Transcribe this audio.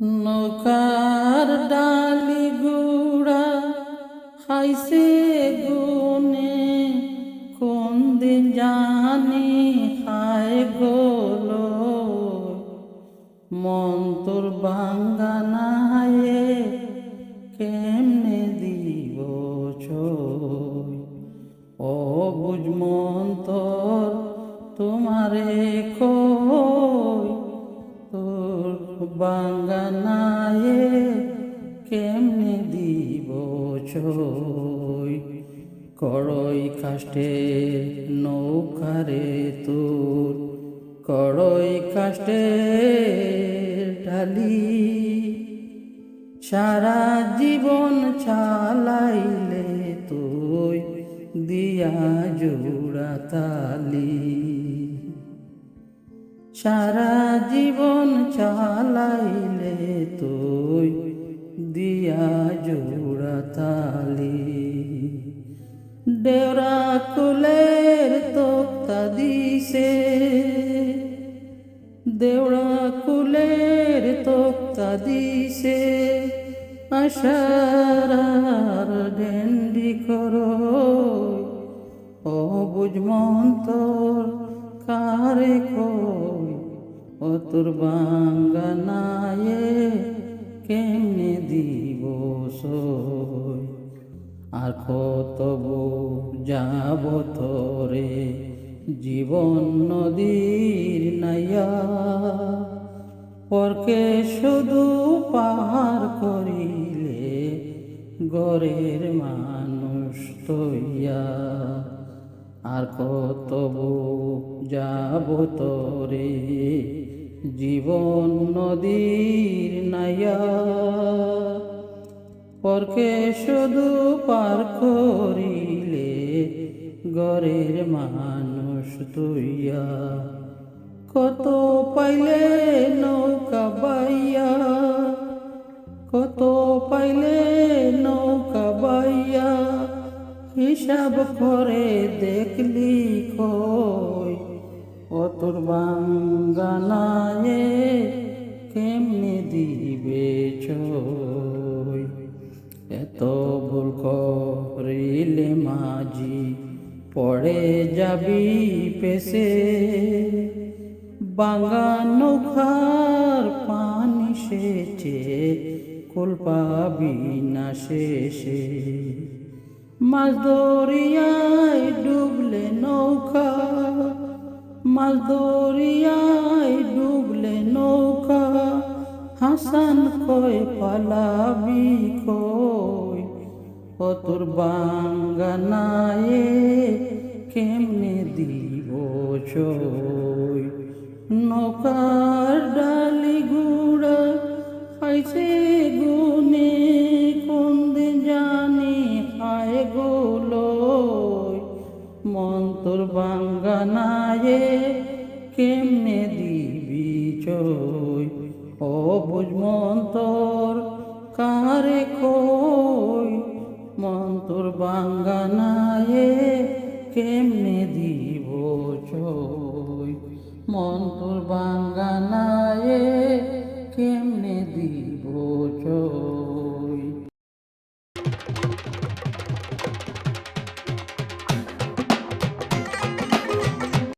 নৌকার ডালি গুড়া খাইছে গুনে কোন দিন জানি খায় গোলো মন তোর বাঙ্গানায়ে কেমনে দিব ছই ও বুঝ মন তোর তোমারে কই তোর বাঙ্গানায়ে কেমনে দিব ছই কড়ই কাষ্টে নৌকারে তোর কড়ই কাষ্টে ঢালি সারা জীবন চালাইলে তুই দিয়া জোড়া তালি সারা জীবন চালাইলে তুই দিয়া জোড়া তালি দেওরা কুলের তোক্তা দিছে দেওড়া কুলের তোক্তা দিছে আশারার ডেন্ডি করো ও বুঝ মন তোর কারে কই ও তোর বাঙ্গানায়ে কেমনে দিব সই আর কত যাব তোরে জীবন নদীর নাইয়া পরকে শুধু পার করিলে গরের মানুষ তৈয়া আর কত যাব তোরে জীবন নদীর নাইয়া পরকে শুধু পার করিলে গরের মানুষ তুইয়া কত পাইলে নৌকা বাইয়া কত পাইলে নৌকা বাইয়া হিসাব করে দেখলি কই ও তোর বাঙ্গানায়ে কেমনে দিবে ছই এত ভুল করিলে মাঝি পড়ে যাবি পেছে বাঙ্গা নৌকার পানি সেচে কুল পাবি না শেষে মাছ দরিয়ায় ডুবলে নৌকা মাছ দরিয়ায় ডুবলে নৌকা হাসান কয় পালাবি কই ও তোর বাঙ্গানায়ে কেমনে দিব ছই নৌকার ডালি গুড়া খাইছে গুনে কোন দিন জানি খায় গোলো মন তোর বাঙ্গানায়ে কেমনে দিবি ছই ও বুঝ মন তোর কারে কই মন তোর বাঙ্গানায়ে কেমনে দিব ছই মন তোর বাঙ্গানা